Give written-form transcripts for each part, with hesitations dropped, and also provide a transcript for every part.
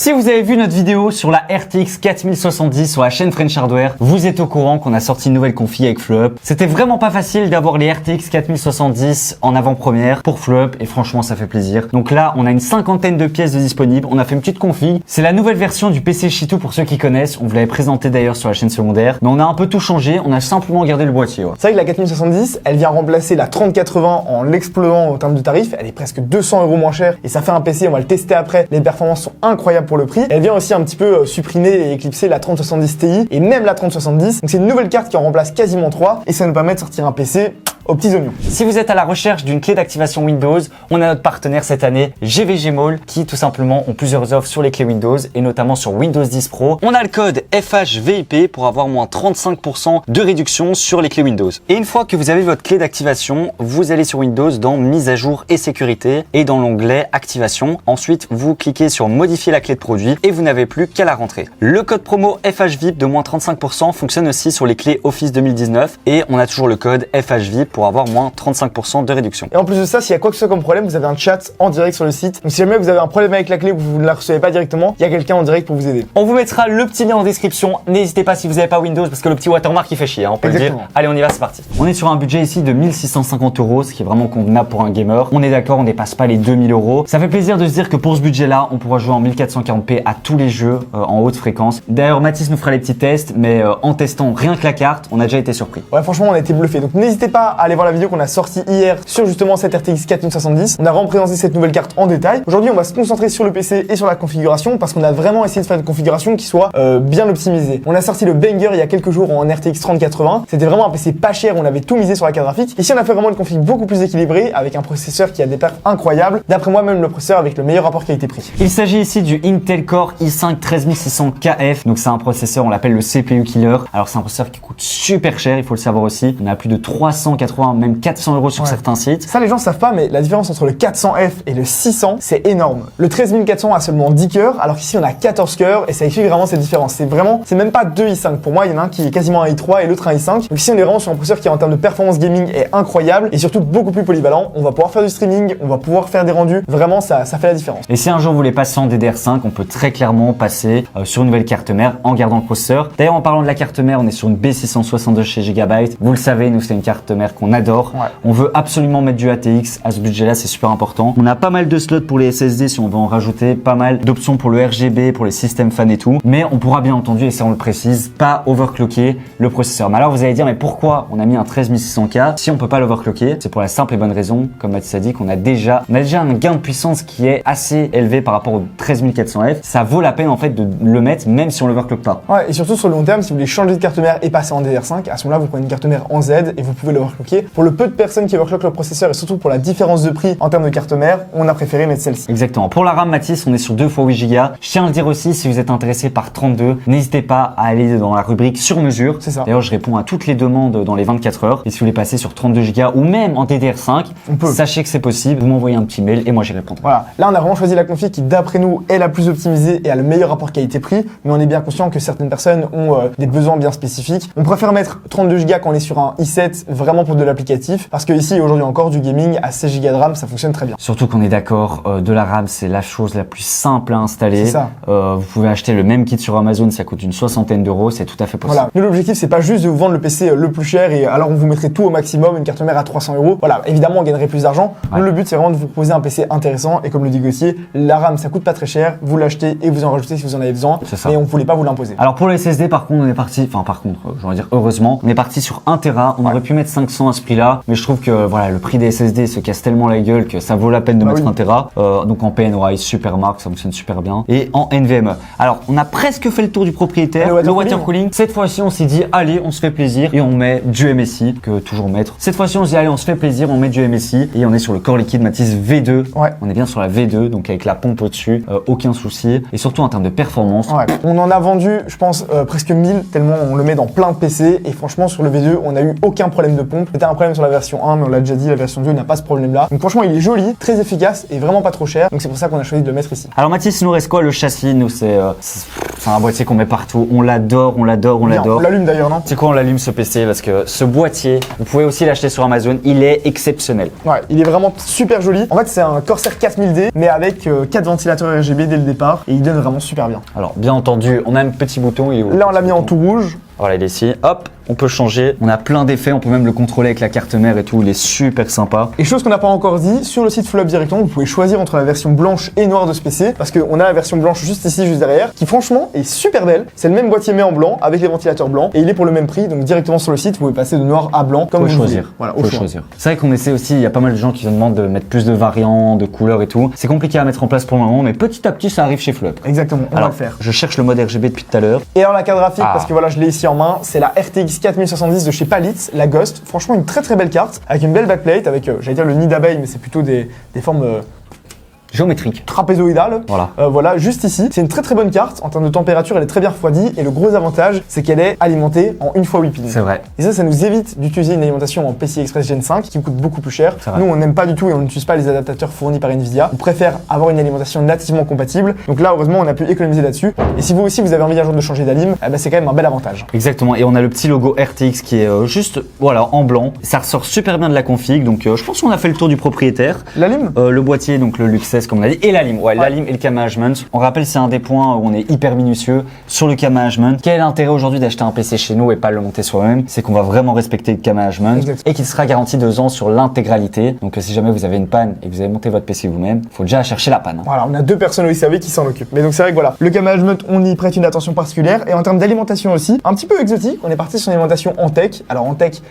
Si vous avez vu notre vidéo sur la RTX 4070 sur la chaîne French Hardware, vous êtes au courant qu'on a sorti une nouvelle config avec FlowUp. C'était vraiment pas facile d'avoir les RTX 4070 en avant-première pour FlowUp et franchement ça fait plaisir. Donc là on a une cinquantaine de pièces de disponibles, on a fait une petite config. C'est la nouvelle version du PC Shitou pour ceux qui connaissent, on vous l'avait présenté d'ailleurs sur la chaîne secondaire, mais on a un peu tout changé, on a simplement gardé le boîtier. Ouais. C'est vrai que la 4070, elle vient remplacer la 3080 en l'explosant au terme de tarif, elle est presque 200 € moins chère et ça fait un PC, on va le tester après, les performances sont incroyables pour le prix. Elle vient aussi un petit peu supprimer et éclipser la 3070 Ti et même la 3070. Donc c'est une nouvelle carte qui en remplace quasiment 3 et ça nous permet de sortir un PC aux petits oignons. Si vous êtes à la recherche d'une clé d'activation Windows, on a notre partenaire cette année, GVG Mall, qui tout simplement ont plusieurs offres sur les clés Windows et notamment sur Windows 10 Pro. On a le code FHVIP pour avoir moins 35% de réduction sur les clés Windows. Et une fois que vous avez votre clé d'activation, vous allez sur Windows dans Mise à jour et sécurité et dans l'onglet Activation. Ensuite, vous cliquez sur Modifier la clé de produit et vous n'avez plus qu'à la rentrer. Le code promo FHVIP de moins 35% fonctionne aussi sur les clés Office 2019 et on a toujours le code FHVIP pour avoir moins 35% de réduction. Et en plus de ça, s'il y a quoi que ce soit comme problème, vous avez un chat en direct sur le site. Donc si jamais vous avez un problème avec la clé ou vous ne la recevez pas directement, il y a quelqu'un en direct pour vous aider. On vous mettra le petit lien en description. N'hésitez pas si vous n'avez pas Windows parce que le petit watermark il fait chier, hein, on peut le dire. Allez, on y va, c'est parti. On est sur un budget ici de 1650 €, ce qui est vraiment convenable pour un gamer. On est d'accord, on dépasse pas les 2000 €. Ça fait plaisir de se dire que pour ce budget-là, on pourra jouer en 1440p à tous les jeux en haute fréquence. D'ailleurs, Mathis nous fera les petits tests, mais en testant rien que la carte, on a déjà été surpris. Ouais, franchement, on a été bluffé. Donc n'hésitez pas à aller voir la vidéo qu'on a sortie hier sur justement cette RTX 4070. On a vraiment présenté cette nouvelle carte en détail. Aujourd'hui, on va se concentrer sur le PC et sur la configuration parce qu'on a vraiment essayé de faire une configuration qui soit bien optimisée. On a sorti le banger il y a quelques jours en RTX 3080. C'était vraiment un PC pas cher, on avait tout misé sur la carte graphique. Ici, on a fait vraiment une config beaucoup plus équilibrée avec un processeur qui a des perfs incroyables. D'après moi, même le processeur avec le meilleur rapport qualité-prix. Il s'agit ici du Intel Core i5 13600KF. Donc c'est un processeur, on l'appelle le CPU killer. Alors c'est un processeur qui coûte super cher, il faut le savoir aussi. On a plus de 380, même 400 € sur certains sites. Ça, les gens savent pas, mais la différence entre le 400F et le 600, c'est énorme. Le 13400 a seulement 10 cœurs, alors qu'ici on a 14 cœurs et ça explique vraiment cette différence. C'est même pas deux i5. Pour moi, il y en a un qui est quasiment un i3 et l'autre un i5. Donc ici, on est vraiment sur un processeur qui en termes de performance gaming est incroyable et surtout beaucoup plus polyvalent. On va pouvoir faire du streaming, on va pouvoir faire des rendus. Vraiment, ça fait la différence. Et si un jour vous voulez passer en DDR5, on peut très clairement passer sur une nouvelle carte mère en gardant le processeur. D'ailleurs, en parlant de la carte mère, on est sur une B662 chez Gigabyte. Vous le savez, nous c'est une carte mère qu'on adore. Ouais. On veut absolument mettre du ATX à ce budget-là, c'est super important. On a pas mal de slots pour les SSD si on veut en rajouter, pas mal d'options pour le RGB, pour les systèmes fans et tout. Mais on pourra bien entendu, et ça on le précise, pas overclocker le processeur. Mais alors vous allez dire, mais pourquoi on a mis un 13600K si on peut pas l'overclocker? C'est pour la simple et bonne raison, comme Mathis a dit, qu'on a déjà un gain de puissance qui est assez élevé par rapport au 13400F. Ça vaut la peine en fait de le mettre même si on l'overclock pas. Ouais, et surtout sur le long terme, si vous voulez changer de carte mère et passer en DDR5, à ce moment-là, vous prenez une carte mère en Z et vous pouvez l'overclocker. Pour le peu de personnes qui overclockent le processeur et surtout pour la différence de prix en termes de carte mère, on a préféré mettre celle-ci. Exactement. Pour la RAM Mathis, on est sur 2 x 8 Go. Je tiens à le dire aussi, si vous êtes intéressé par 32, n'hésitez pas à aller dans la rubrique sur mesure. C'est ça. D'ailleurs, je réponds à toutes les demandes dans les 24 heures. Et si vous voulez passer sur 32 Go ou même en DDR5, sachez que c'est possible. Vous m'envoyez un petit mail et moi j'y répondrai. Voilà. Là, on a vraiment choisi la config qui, d'après nous, est la plus optimisée et a le meilleur rapport qualité-prix. Mais on est bien conscient que certaines personnes ont des besoins bien spécifiques. On préfère mettre 32 Go quand on est sur un i7 vraiment pour de l'applicatif. Parce que ici, aujourd'hui encore, du gaming à 16 Go de RAM, ça fonctionne très bien. Surtout qu'on est d'accord, de la RAM, c'est la chose la plus simple à installer. C'est ça. Vous pouvez acheter le même kit sur Amazon, ça coûte une soixantaine d'euros, c'est tout à fait possible. Voilà. Nous, l'objectif, c'est pas juste de vous vendre le PC le plus cher et alors on vous mettrait tout au maximum, une carte mère à 300 €. Voilà. Évidemment, on gagnerait plus d'argent. Ouais. Nous, le but, c'est vraiment de vous proposer un PC intéressant et comme le dit Gauthier, la RAM, ça coûte pas très cher. Vous l'achetez et vous en rajoutez si vous en avez besoin. Mais on voulait pas vous l'imposer. Alors pour le SSD, par contre, on est parti, j'aurais dire heureusement, on est parti sur 1 Tera. On aurait pu mettre 500 à ce prix-là, mais je trouve que voilà, le prix des SSD se casse tellement la gueule que ça vaut la peine de mettre 1 Tera. Donc en PNOI, Supermark, ça fonctionne super bien. Et en NVMe. Alors, on a presque fait le tour du propriétaire, le water cooling. Cette fois-ci, on s'est dit, allez, on se fait plaisir et on met du MSI, que toujours mettre. Cette fois-ci, on se dit, allez, on se fait plaisir, on met du MSI et on est sur le Core Liquid Mathis V2. Ouais. On est bien sur la V2, donc avec la pompe au-dessus, aucun souci. Et surtout en termes de performance. Ouais. On en a vendu, je pense, presque 1000, tellement on le met dans plein de PC. Et franchement, sur le V2, on n'a eu aucun problème de pompe. C'était un problème sur la version 1, mais on l'a déjà dit, la version 2 n'a pas ce problème-là. Donc franchement, il est joli, très efficace et vraiment pas trop cher. Donc c'est pour ça qu'on a choisi de le mettre ici. Alors Mathis, il nous reste quoi? Le châssis, nous c'est un boîtier qu'on met partout. On l'adore, on l'adore, on Bien, l'adore. on l'allume d'ailleurs, non? C'est quoi, on l'allume ce PC parce que ce boîtier, vous pouvez aussi l'acheter sur Amazon, il est exceptionnel. Ouais, il est vraiment super joli. En fait, c'est un Corsair 4000D, mais avec 4 ventilateurs RGB dès le départ et il donne vraiment super bien. Alors bien entendu, on a un petit bouton. Il est où, Là, on le l'a petit mis en bouton tout rouge. Voilà, il est ici. Hop, on peut changer. On a plein d'effets, on peut même le contrôler avec la carte mère et tout. Il est super sympa. Et chose qu'on n'a pas encore dit, sur le site Full Up directement, vous pouvez choisir entre la version blanche et noire de ce PC, parce qu'on a la version blanche juste ici, juste derrière, qui franchement est super belle. C'est le même boîtier mais en blanc, avec les ventilateurs blancs, et il est pour le même prix, donc directement sur le site, vous pouvez passer de noir à blanc, comme Faut vous choisir. voulez. Voilà, au Faut choix. choisir. C'est vrai qu'on essaie aussi, il y a pas mal de gens qui nous demandent de mettre plus de variants, de couleurs et tout. C'est compliqué à mettre en place pour le moment, mais petit à petit, ça arrive chez Full Up. Exactement, on va Alors, le faire. je cherche le mode RGB depuis tout à l'heure. Et alors la carte graphique, Ah. parce que voilà, je l'ai ici en main, c'est la RTX 4070 de chez Palitz, la Ghost. Franchement, une très très belle carte, avec une belle backplate, avec, j'allais dire le nid d'abeille, mais c'est plutôt des formes Géométrique. trapézoïdale. Voilà. Voilà, juste ici. C'est une très très bonne carte. En termes de température, elle est très bien refroidie. Et le gros avantage, c'est qu'elle est alimentée en 1 fois 8 pins. C'est vrai. Et ça nous évite d'utiliser une alimentation en PCI Express Gen 5 qui coûte beaucoup plus cher. C'est vrai. Nous, on n'aime pas du tout et on n'utilise pas les adaptateurs fournis par Nvidia. On préfère avoir une alimentation nativement compatible. Donc là, heureusement, on a pu économiser là-dessus. Et si vous aussi, vous avez envie un jour de changer d'alim, eh ben, c'est quand même un bel avantage. Exactement. Et on a le petit logo RTX qui est juste, voilà, en blanc. Ça ressort super bien de la config. Donc, je pense qu'on a fait le tour du propriétaire. L'alim Le boîtier, donc le Luxes comme on a dit, et la lime. Ouais, la lime et le cam management. On rappelle, c'est un des points où on est hyper minutieux sur le cam management. Quel est l'intérêt aujourd'hui d'acheter un PC chez nous et pas le monter soi-même? C'est qu'on va vraiment respecter le cam management Exactement. et qu'il sera garanti 2 ans sur l'intégralité. Donc si jamais vous avez une panne et que vous avez monté votre PC vous-même, faut déjà chercher la panne. Voilà, on a 2 personnes au ICAV qui s'en occupent. Mais donc c'est vrai que voilà, le cam management, on y prête une attention particulière. Et en termes d'alimentation aussi, un petit peu exotique, on est parti sur une alimentation Antec. Alors Antec,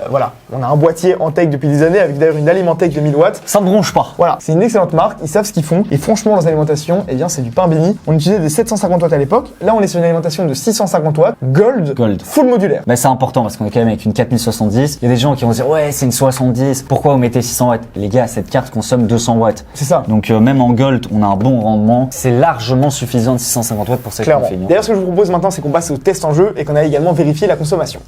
voilà, on a un boîtier Antec depuis des années avec d'ailleurs une Alimentec de 1000 watts. Ça ne bronche pas. Voilà, c'est une excellente marque, ils savent ce qu'ils font. Et franchement, dans l'alimentation, eh bien, c'est du pain béni. On utilisait des 750 watts à l'époque. Là, on est sur une alimentation de 650 watts, gold, full modulaire. Mais c'est important parce qu'on est quand même avec une 4070. Il y a des gens qui vont se dire ouais, c'est une 70. Pourquoi vous mettez 600 watts? Les gars, cette carte consomme 200 watts. C'est ça. Donc même en gold, on a un bon rendement. C'est largement suffisant de 650 watts pour cette Clairement. config. D'ailleurs, ce que je vous propose maintenant, c'est qu'on passe au test en jeu et qu'on a également vérifié la consommation.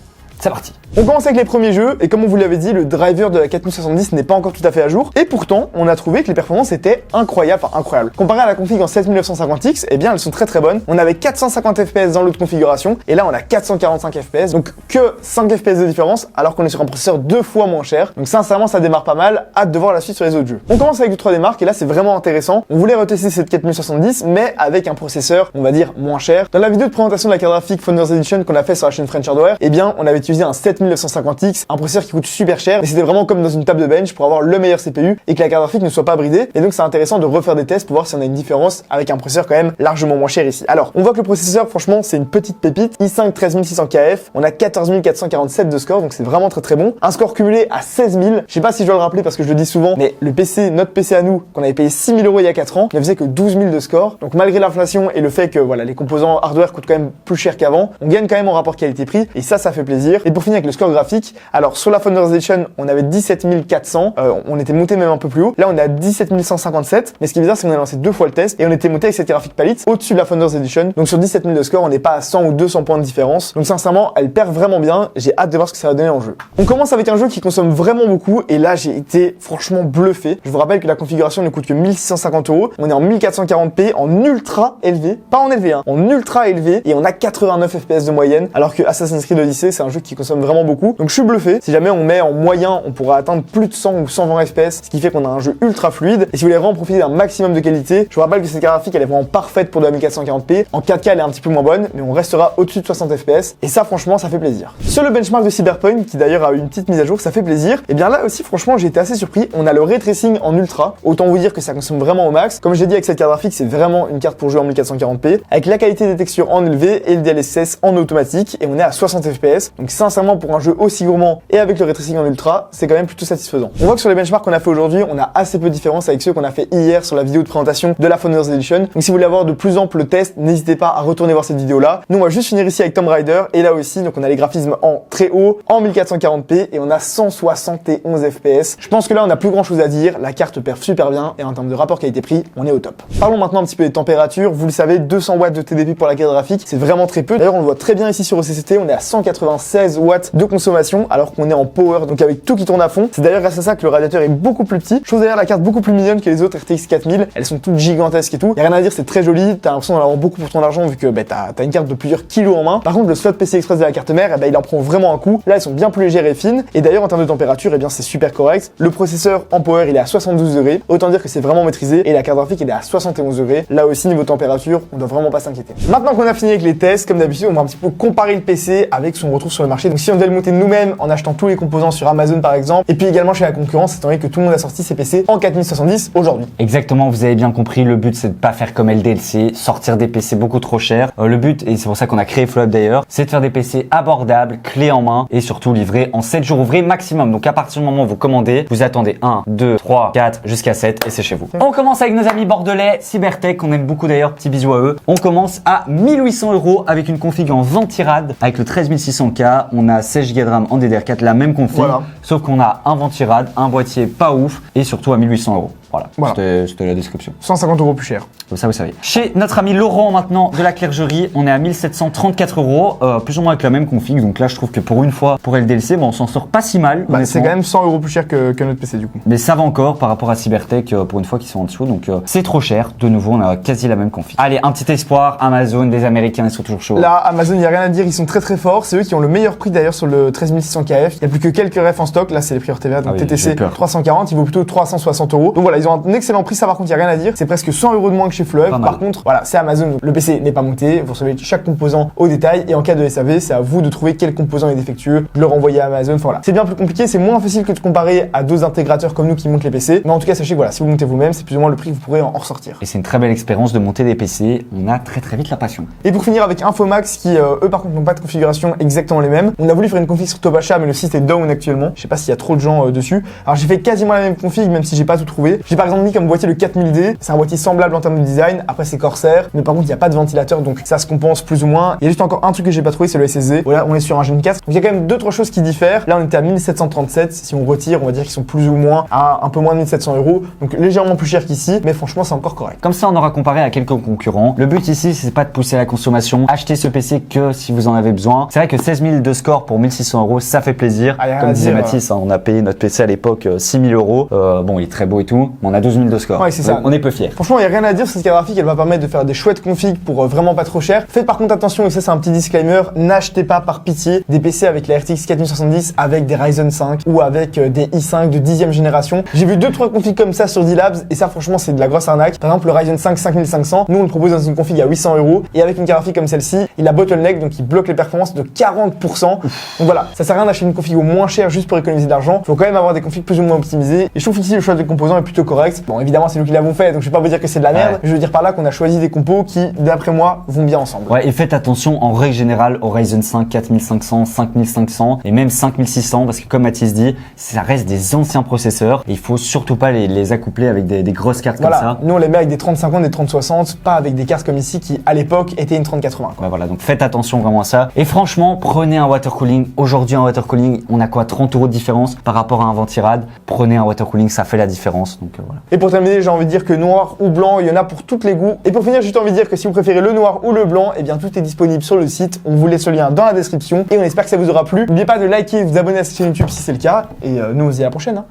C'est parti. On commence avec les premiers jeux et comme on vous l'avait dit, le driver de la 4070 n'est pas encore tout à fait à jour et pourtant on a trouvé que les performances étaient incroyables, enfin incroyables. Comparé à la config en 7950X, eh bien elles sont très très bonnes. On avait 450 FPS dans l'autre configuration et là on a 445 FPS, donc que 5 FPS de différence alors qu'on est sur un processeur 2 fois moins cher. Donc sincèrement ça démarre pas mal, hâte de voir la suite sur les autres jeux. On commence avec du 3D Mark et là c'est vraiment intéressant. On voulait retester cette 4070 mais avec un processeur on va dire moins cher. Dans la vidéo de présentation de la carte graphique Founders Edition qu'on a fait sur la chaîne French Hardware, eh bien on avait utilisé un 7950X, un processeur qui coûte super cher, mais c'était vraiment comme dans une table de bench pour avoir le meilleur CPU et que la carte graphique ne soit pas bridée. Et donc c'est intéressant de refaire des tests pour voir si on a une différence avec un processeur quand même largement moins cher ici. Alors, on voit que le processeur, franchement, c'est une petite pépite. i5 13600KF, on a 14447 de score, donc c'est vraiment très très bon. Un score cumulé à 16 000. Je sais pas si je dois le rappeler parce que je le dis souvent, mais le PC, notre PC à nous, qu'on avait payé 6 000 € il y a 4 ans, ne faisait que 12 000 de score. Donc malgré l'inflation et le fait que voilà, les composants hardware coûtent quand même plus cher qu'avant, on gagne quand même en rapport qualité-prix et ça fait plaisir. Et pour finir avec le score graphique, alors sur la Founders Edition, on avait 17 400, on était monté même un peu plus haut. Là, on est à 17 157, mais ce qui est bizarre, c'est qu'on a lancé 2 fois le test et on était monté avec cette graphique Palitz au-dessus de la Founders Edition. Donc sur 17 000 de score, on n'est pas à 100 ou 200 points de différence. Donc sincèrement, elle perd vraiment bien. J'ai hâte de voir ce que ça va donner en jeu. On commence avec un jeu qui consomme vraiment beaucoup et là, j'ai été franchement bluffé. Je vous rappelle que la configuration ne coûte que 1650 €. On est en 1440p en ultra élevé, pas en élevé, hein, en ultra élevé et on a 89 FPS de moyenne, alors que Assassin's Creed Odyssey, c'est un jeu qui consomme vraiment beaucoup. Donc je suis bluffé. Si jamais on met en moyen, on pourra atteindre plus de 100 ou 120 FPS, ce qui fait qu'on a un jeu ultra fluide. Et si vous voulez vraiment profiter d'un maximum de qualité, je vous rappelle que cette carte graphique, elle est vraiment parfaite pour de la 1440p. En 4K, elle est un petit peu moins bonne, mais on restera au-dessus de 60 FPS. Et ça, franchement, ça fait plaisir. Sur le benchmark de Cyberpunk, qui d'ailleurs a eu une petite mise à jour, ça fait plaisir. Et bien là aussi, franchement, j'ai été assez surpris. On a le ray tracing en ultra. Autant vous dire que ça consomme vraiment au max. Comme j'ai dit avec cette carte graphique, c'est vraiment une carte pour jouer en 1440p, avec la qualité des textures en élevé et le DLSS en automatique. Et on est à 60 FPS. Donc sincèrement, pour un jeu aussi gourmand et avec le ray tracing en ultra, c'est quand même plutôt satisfaisant. On voit que sur les benchmarks qu'on a fait aujourd'hui, on a assez peu de différence avec ceux qu'on a fait hier sur la vidéo de présentation de la Founders Edition. Donc si vous voulez avoir de plus amples tests, n'hésitez pas à retourner voir cette vidéo là. Nous on va juste finir ici avec Tomb Raider et là aussi donc on a les graphismes en très haut, en 1440p et on a 171 FPS. Je pense que là on a plus grand chose à dire, la carte perf super bien et en termes de rapport qualité-prix, on est au top. Parlons maintenant un petit peu des températures. Vous le savez, 200 watts de TDP pour la carte graphique, c'est vraiment très peu. D'ailleurs on le voit très bien ici sur OCCT, on est à 196 13 watts de consommation alors qu'on est en power, donc avec tout qui tourne à fond. C'est d'ailleurs grâce à ça que le radiateur est beaucoup plus petit. Je trouve d'ailleurs la carte beaucoup plus mignonne que les autres RTX 4000. Elles sont toutes gigantesques et tout. Y a rien à dire, c'est très joli. T'as l'impression d'en avoir beaucoup pour ton argent vu que t'as une carte de plusieurs kilos en main. Par contre, le slot PCI Express de la carte mère, il en prend vraiment un coup. Là, elles sont bien plus légères et fines. Et d'ailleurs, en termes de température, c'est super correct. Le processeur en power, il est à 72 degrés. Autant dire que c'est vraiment maîtrisé. Et la carte graphique, elle est à 71 degrés. Là aussi, niveau température, on doit vraiment pas s'inquiéter. Maintenant qu'on a fini avec les tests, comme d'habitude, on va un petit peu comparer le PC avec son retour sur le marché. Donc, si on devait le monter nous-mêmes en achetant tous les composants sur Amazon par exemple, et puis également chez la concurrence, étant donné que tout le monde a sorti ses PC en 4070 aujourd'hui. Exactement, vous avez bien compris, le but c'est de pas faire comme LDLC, sortir des PC beaucoup trop chers. Le but, et c'est pour ça qu'on a créé Flow Up d'ailleurs, c'est de faire des PC abordables, clés en main et surtout livrés en 7 jours ouvrés maximum. Donc à partir du moment où vous commandez, vous attendez 1, 2, 3, 4 jusqu'à 7 et c'est chez vous. On commence avec nos amis bordelais, Cybertech, qu'on aime beaucoup d'ailleurs, petit bisou à eux. On commence à 1800 € avec une config en Ventirad avec le 13600K. On a 16 Go de RAM en DDR4, la même config, voilà. Sauf qu'on a un Ventirad, un boîtier pas ouf et surtout à 1800 €. Voilà. C'était la description. 150 € plus cher. Comme ça, vous savez. Chez notre ami Laurent, maintenant, de la Clergerie, on est à 1734 €, plus ou moins avec la même config. Donc là, je trouve que pour une fois, pour LDLC, on s'en sort pas si mal. C'est quand même 100 € plus cher que notre PC du coup. Mais ça va encore par rapport à Cybertech, pour une fois qu'ils sont en dessous. Donc c'est trop cher. De nouveau, on a quasi la même config. Allez, un petit espoir. Amazon, des Américains, ils sont toujours chauds. Là, Amazon, il n'y a rien à dire. Ils sont très très forts. C'est eux qui ont le meilleur prix d'ailleurs sur le 13600 KF. Il n'y a plus que quelques refs en stock. Là, c'est les prix RTVA. Donc TTC 340. Il vaut plutôt 360 €. Donc voilà, ils ont un excellent prix. Ça, par contre, il n'y a rien à dire. C'est presque 100 € de moins que chez Flow Up. Par contre, voilà, c'est Amazon. Le PC n'est pas monté. Vous recevez chaque composant au détail. Et en cas de SAV, c'est à vous de trouver quel composant est défectueux, de le renvoyer à Amazon. Enfin, voilà. C'est bien plus compliqué. C'est moins facile que de comparer à deux intégrateurs comme nous qui montent les PC. Mais en tout cas, sachez que voilà, si vous montez vous-même, c'est plus ou moins le prix que vous pourrez en ressortir. Et c'est une très belle expérience de monter des PC. On a très très vite la passion. Et pour finir avec Infomax qui, eux, par contre, n'ont pas de configuration exactement les mêmes. On a voulu faire une config sur Tobacha, mais le site est down actuellement. Je sais pas s'il y a trop de gens dessus. Alors, j'ai fait quasiment la même config, même si j'ai pas tout trouvé. J'ai par exemple mis comme boîtier le 4000D. C'est un boîtier semblable en termes de design. Après, c'est Corsair, mais par contre, il n'y a pas de ventilateur, donc ça se compense plus ou moins. Il y a juste encore un truc que j'ai pas trouvé, c'est le SSD. Voilà, on est sur un Gen 4. Donc, il y a quand même 2-3 choses qui diffèrent. Là, on était à 1737. Si on retire, on va dire qu'ils sont plus ou moins à un peu moins de 1700 €. Donc, légèrement plus cher qu'ici, mais franchement, c'est encore correct. Comme ça, on aura comparé à quelques concurrents. Le but ici, c'est pas de pousser la consommation. Achetez ce PC que si vous en avez besoin. C'est vrai que 16 000 de score pour 1600 €, ça fait plaisir. Comme disait Mathis, on a payé notre PC à l'époque 6 000 €. Bon, il est très beau et tout, mais on a 12 000 de score. Ouais, c'est ça. On est peu fiers. Franchement, il n'y a rien à dire sur cette carte graphique, elle va permettre de faire des chouettes configs pour vraiment pas trop cher. Faites par contre attention, et ça c'est un petit disclaimer, n'achetez pas par pitié des PC avec la RTX 4070 avec des Ryzen 5 ou avec des i5 de 10e génération. J'ai vu 2-3 configs comme ça sur D-Labs et ça franchement c'est de la grosse arnaque. Par exemple le Ryzen 5 5500, nous on le propose dans une config à 800 € et avec une carte graphique comme celle-ci, il a bottleneck donc il bloque les performances de 40%. Donc voilà, ça sert à rien d'acheter une config au moins cher juste pour économiser de l'argent. Il faut quand même avoir des configs plus ou moins optimisées et je trouve qu'ici le choix des composants est plutôt correct. Bon évidemment c'est nous qui l'avons fait donc je vais pas vous dire que c'est de la merde, mais je veux dire par là qu'on a choisi des compos qui d'après moi vont bien ensemble. Ouais, et faites attention en règle générale au Ryzen 5 4500, 5500 et même 5600 parce que comme Mathis dit, ça reste des anciens processeurs et il faut surtout pas les accoupler avec des grosses cartes comme ça. Nous on les met avec des 3050, des 3060, pas avec des cartes comme ici qui à l'époque étaient une 3080. Ouais, voilà, donc faites attention vraiment à ça. Et franchement, prenez un water cooling. Aujourd'hui, un water cooling, on a quoi, 30 € de différence par rapport à un Ventirad. Prenez un water cooling, ça fait la différence. Donc voilà. Et pour terminer, j'ai envie de dire que noir ou blanc, il y en a pour tous les goûts. Et pour finir, j'ai juste envie de dire que si vous préférez le noir ou le blanc, eh bien tout est disponible sur le site. On vous laisse le lien dans la description et on espère que ça vous aura plu. N'oubliez pas de liker et de vous abonner à cette chaîne YouTube si c'est le cas. Et nous on se dit à la prochaine.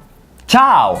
Ciao!